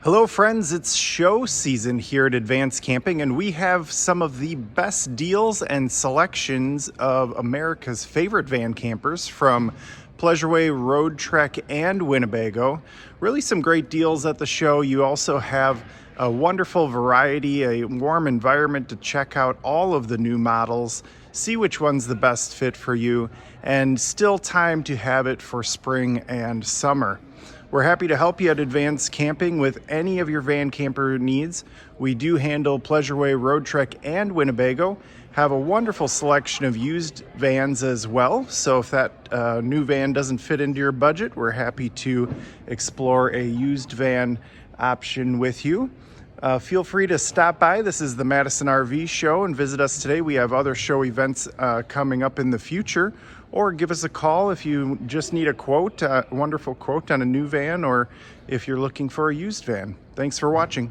Hello friends, it's show season here at Advanced Camping, and we have some of the best deals and selections of America's favorite van campers from Pleasureway, Roadtrek, and Winnebago. Really some great deals at the show. You also have a wonderful variety, a warm environment to check out all of the new models, see which one's the best fit for you, and still time to have it for spring and summer. We're happy to help you at Advanced Camping with any of your van camper needs. We do handle Pleasureway, Roadtrek, and Winnebago. Have a wonderful selection of used vans as well. So if that new van doesn't fit into your budget, we're happy to explore a used van option with you. Feel free to stop by. This is the Madison RV Show, and visit us today. We have other show events coming up in the future. Or give us a call if you just need a quote, a wonderful quote on a new van, or if you're looking for a used van. Thanks for watching.